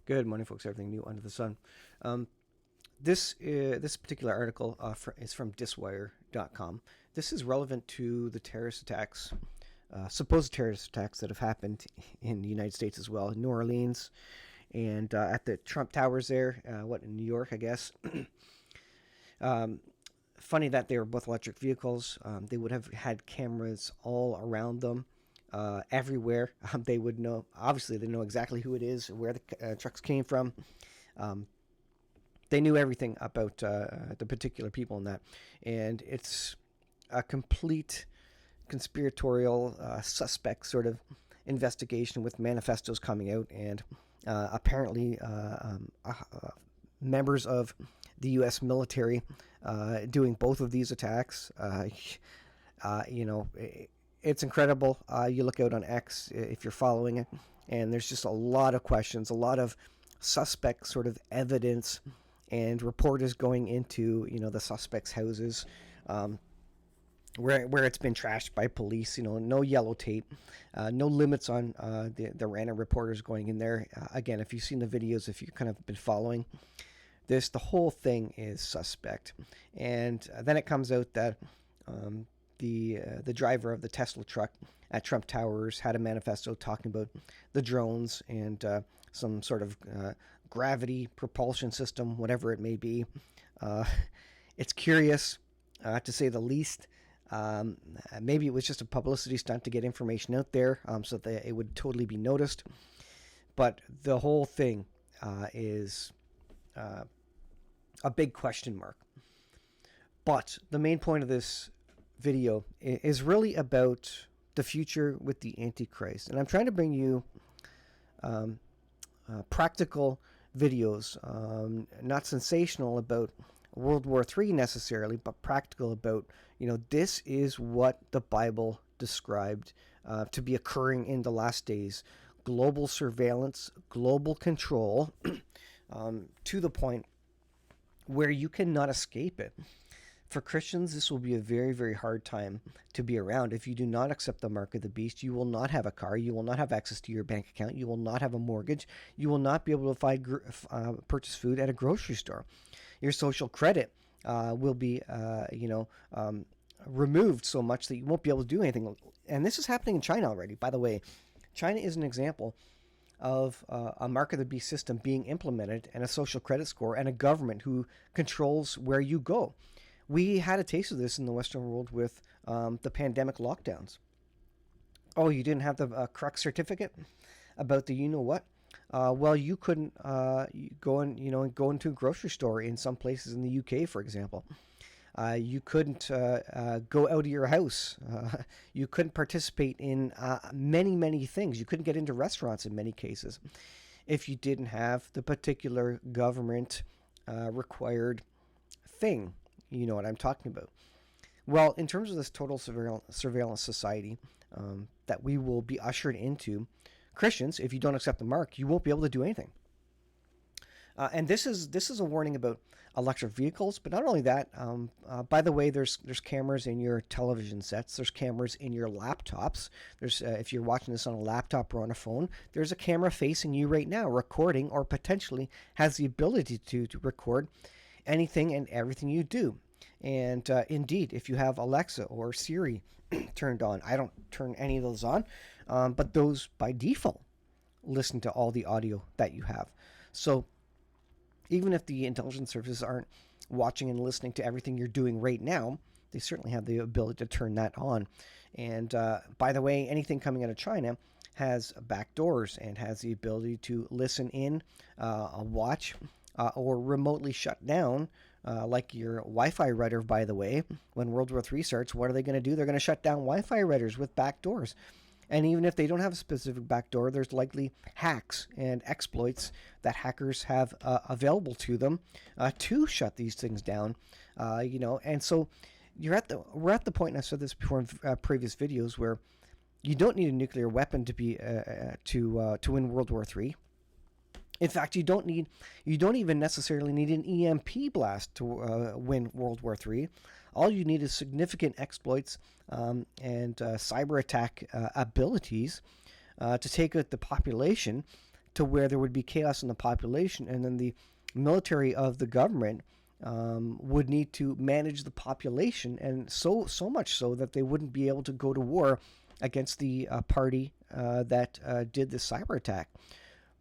Good morning, folks. Everything new under the sun. This particular article is from diswire.com. This is relevant to the terrorist attacks, supposed terrorist attacks that have happened in the United States as well, in New Orleans and at the Trump Towers there, in New York, I guess. Funny that they were both electric vehicles. They would have had cameras all around them. Everywhere. They would know, obviously, they know exactly who it is, where the trucks came from. They knew everything about the particular people in that. And it's a complete conspiratorial, suspect sort of investigation with manifestos coming out. And apparently, members of the U.S. military doing both of these attacks. It's incredible. You look out on X if you're following it, and there's just a lot of questions, a lot of suspect sort of evidence, and reporters going into the suspects' houses, where it's been trashed by police. No yellow tape, no limits on the random reporters going in there. Again, if you've seen the videos, if you've kind of been following this, the whole thing is suspect, and then it comes out that. The driver of the Tesla truck at Trump Towers had a manifesto talking about the drones and some sort of gravity propulsion system, whatever it may be. It's curious, to say the least. Maybe it was just a publicity stunt to get information out there so that it would totally be noticed. But the whole thing is a big question mark. But the main point of this video is really about the future with the Antichrist, and I'm trying to bring you practical videos, not sensational about World War III necessarily, but practical about this is what the Bible described to be occurring in the last days: global surveillance, global control, to the point where you cannot escape it. For Christians, this will be a very, very hard time to be around. If you do not accept the mark of the beast, you will not have a car. You will not have access to your bank account. You will not have a mortgage. You will not be able to purchase food at a grocery store. Your social credit will be, removed so much that you won't be able to do anything. And this is happening in China already, by the way. China is an example of a mark of the beast system being implemented, and a social credit score, and a government who controls where you go. We had a taste of this in the Western world with the pandemic lockdowns. Oh, you didn't have the correct certificate about the you-know-what? Well, you couldn't go into a grocery store in some places in the UK, for example. You couldn't go out of your house. You couldn't participate in many, many things. You couldn't get into restaurants in many cases if you didn't have the particular government required thing. You know what I'm talking about. Well, in terms of this total surveillance society that we will be ushered into, Christians, if you don't accept the mark, you won't be able to do anything. And this is a warning about electric vehicles, but not only that. By the way, there's cameras in your television sets. There's cameras in your laptops. There's if you're watching this on a laptop or on a phone, there's a camera facing you right now, recording, or potentially has the ability to record anything and everything you do. And indeed, if you have Alexa or Siri turned on, I don't turn any of those on, but those by default listen to all the audio that you have. So even if the intelligence services aren't watching and listening to everything you're doing right now, they certainly have the ability to turn that on. And by the way, anything coming out of China has back doors and has the ability to listen in, watch, or remotely shut down, like your Wi-Fi router, by the way. When World War III starts, what are they going to do? They're going to shut down Wi-Fi routers with back doors. And even if they don't have a specific back door, there's likely hacks and exploits that hackers have available to them to shut these things down. And so we're at the point, and I said this before in previous videos, where you don't need a nuclear weapon to be to win World War III. In fact, you don't even necessarily need an EMP blast to win World War III. All you need is significant exploits and cyber attack abilities to take out the population, to where there would be chaos in the population, and then the military of the government would need to manage the population, and so much so that they wouldn't be able to go to war against the party that did the cyber attack.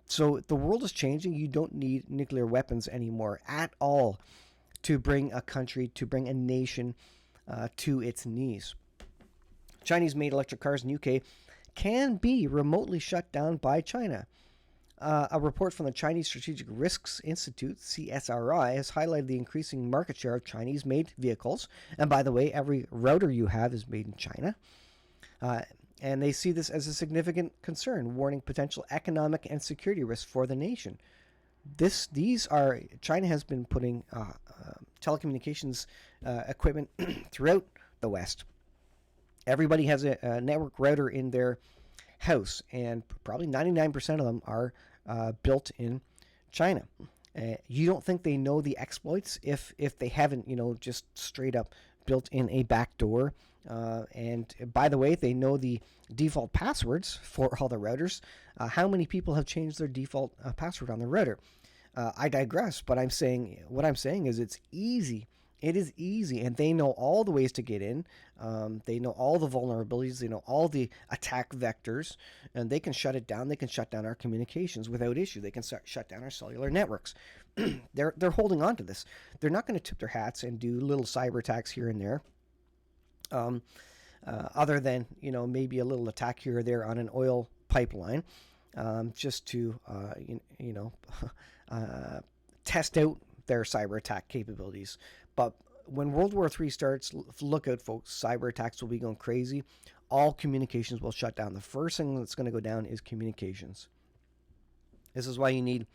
So the world is changing. You don't need nuclear weapons anymore at all to bring a country, to bring a nation to its knees. Chinese-made electric cars in the UK can be remotely shut down by China. A report from the Chinese Strategic Risks Institute, CSRI, has highlighted the increasing market share of Chinese-made vehicles. And by the way, every router you have is made in China. And they see this as a significant concern, warning potential economic and security risks for the nation. China has been putting telecommunications equipment throughout the West. Everybody has a network router in their house, and probably 99% of them are built in China. You don't think they know the exploits if they haven't, just straight up built in a back door. And by the way, they know the default passwords for all the routers. How many people have changed their default password on the router? I digress, but what I'm saying is it's easy. It is easy, and they know all the ways to get in. They know all the vulnerabilities. They know all the attack vectors, and they can shut it down. They can shut down our communications without issue. They can shut down our cellular networks. They're holding on to this. They're not going to tip their hats and do little cyber attacks here and there. Other than maybe a little attack here or there on an oil pipeline, just to test out their cyber attack capabilities. But when World War III starts, look out, folks. Cyber attacks will be going crazy. All communications will shut down. The first thing that's going to go down is communications. This is why you need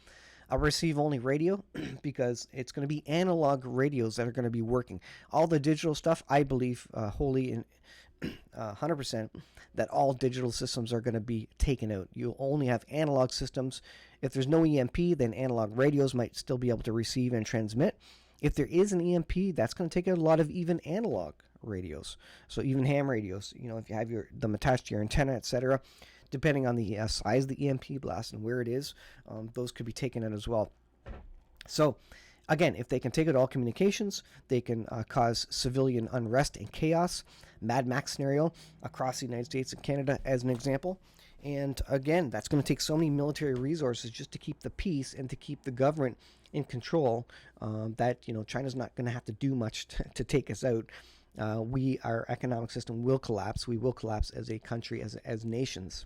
a receive-only radio, because it's going to be analog radios that are going to be working. All the digital stuff, I believe wholly in 100% that all digital systems are going to be taken out. You'll only have analog systems. If there's no EMP, then analog radios might still be able to receive and transmit. If there is an EMP, that's going to take out a lot of even analog radios. So even ham radios, if you have them attached to your antenna, etc., depending on the size of the EMP blast and where it is, those could be taken out as well. So again, if they can take out all communications, they can cause civilian unrest and chaos. Mad Max scenario across the United States and Canada as an example. And again, that's going to take so many military resources just to keep the peace and to keep the government in control, that China's not going to have to do much to take us out. Our economic system will collapse. We will collapse as a country, as nations.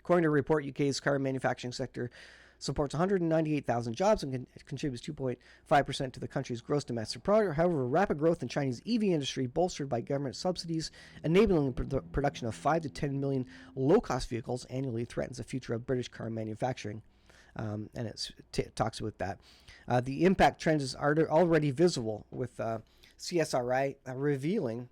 According to a report, UK's car manufacturing sector supports 198,000 jobs and contributes 2.5% to the country's gross domestic product. However, rapid growth in China's EV industry, bolstered by government subsidies, enabling the production of 5 to 10 million low-cost vehicles annually, threatens the future of British car manufacturing. And it talks about that. The impact trend is already visible, with CSRI revealing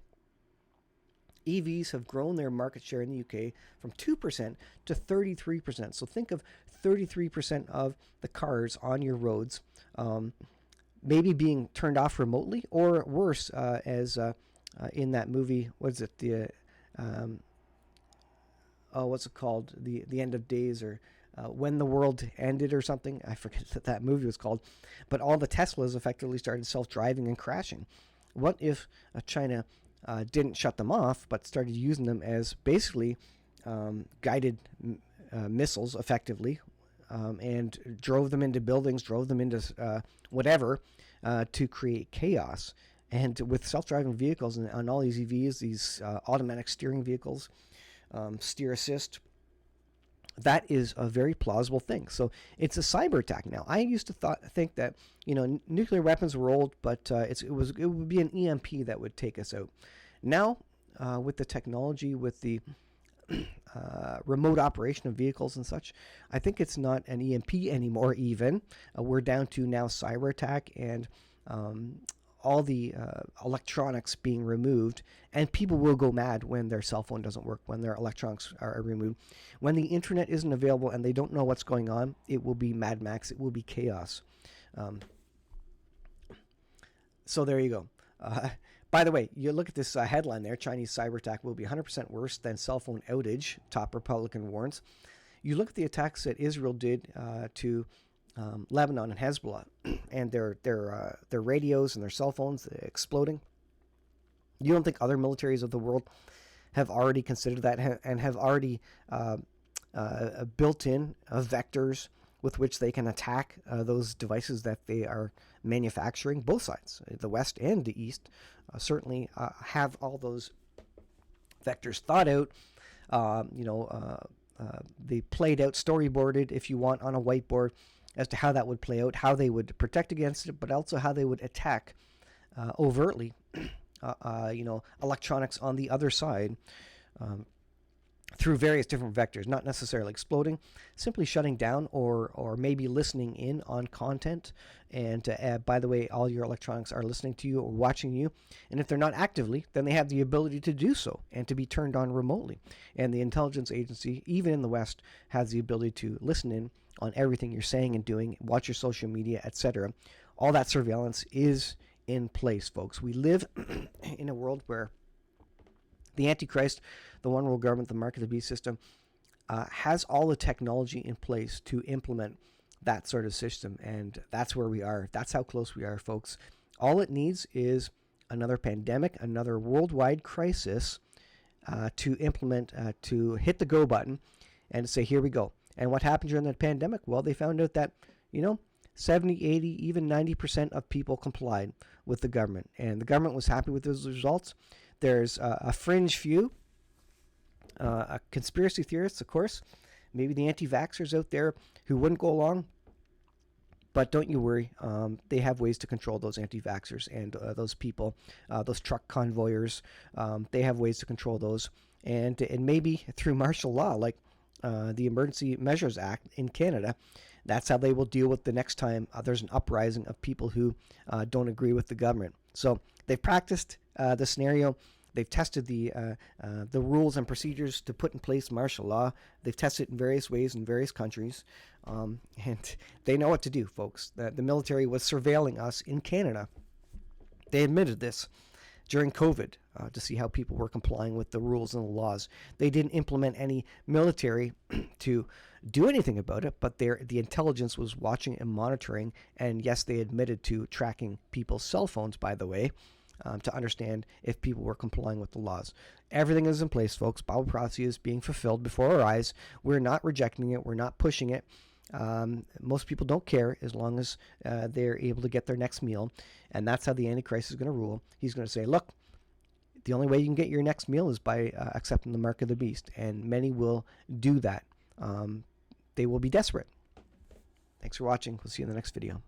EVs have grown their market share in the UK from 2% to 33%. So think of 33% of the cars on your roads maybe being turned off remotely, or worse, as in that movie, what's it called? The End of Days, or When the World Ended, or something. I forget what that movie was called. But all the Teslas effectively started self-driving and crashing. What if China didn't shut them off, but started using them as basically guided missiles, effectively, and drove them into buildings, drove them into whatever, to create chaos? And with self-driving vehicles and all these EVs, these automatic steering vehicles, steer assist, that is a very plausible thing. So it's a cyber attack now. I used to think that nuclear weapons were old, but it would be an EMP that would take us out. Now, with the technology, with the remote operation of vehicles and such, I think it's not an EMP anymore. Even we're down to now cyber attack and all the electronics being removed, and people will go mad when their cell phone doesn't work, when their electronics are removed. When the internet isn't available and they don't know what's going on, it will be Mad Max. It will be chaos. So there you go. By the way, you look at this headline there: Chinese cyber attack will be 100% worse than cell phone outage, top Republican warns. You look at the attacks that Israel did to Lebanon and Hezbollah, and their radios and their cell phones exploding. You don't think other militaries of the world have already considered that and have already built in vectors with which they can attack those devices that they are manufacturing? Both sides, the West and the East, certainly have all those vectors thought out. They played out, storyboarded, if you want, on a whiteboard as to how that would play out, how they would protect against it, but also how they would attack overtly, electronics on the other side through various different vectors, not necessarily exploding, simply shutting down or maybe listening in on content. And by the way, all your electronics are listening to you or watching you. And if they're not actively, then they have the ability to do so and to be turned on remotely. And the intelligence agency, even in the West, has the ability to listen in on everything you're saying and doing, watch your social media, etc. All that surveillance is in place, folks. We live in a world where the Antichrist, the one world government, the mark of the beast system, has all the technology in place to implement that sort of system. And that's where we are. That's how close we are, folks. All it needs is another pandemic, another worldwide crisis to implement, to hit the go button and say, here we go. And what happened during that pandemic? Well, they found out that, 70, 80, even 90% of people complied with the government. And the government was happy with those results. There's a fringe few, conspiracy theorists, of course, maybe the anti-vaxxers out there who wouldn't go along. But don't you worry, they have ways to control those anti-vaxxers and those people, those truck convoyers. They have ways to control those. And maybe through martial law, like the Emergency Measures Act in Canada, that's how they will deal with the next time there's an uprising of people who don't agree with the government. So they've practiced the scenario. They've tested the rules and procedures to put in place martial law. They've tested it in various ways in various countries. And they know what to do, folks. The military was surveilling us in Canada. They admitted this during COVID to see how people were complying with the rules and the laws. They didn't implement any military to do anything about it, but the intelligence was watching and monitoring. And yes, they admitted to tracking people's cell phones, by the way, to understand if people were complying with the laws. Everything is in place, folks. Bible prophecy is being fulfilled before our eyes. We're not rejecting it. We're not pushing it. Most people don't care as long as they're able to get their next meal. And that's how the Antichrist is going to rule. He's going to say, look, the only way you can get your next meal is by accepting the mark of the beast. And many will do that. They will be desperate. Thanks for watching. We'll see you in the next video.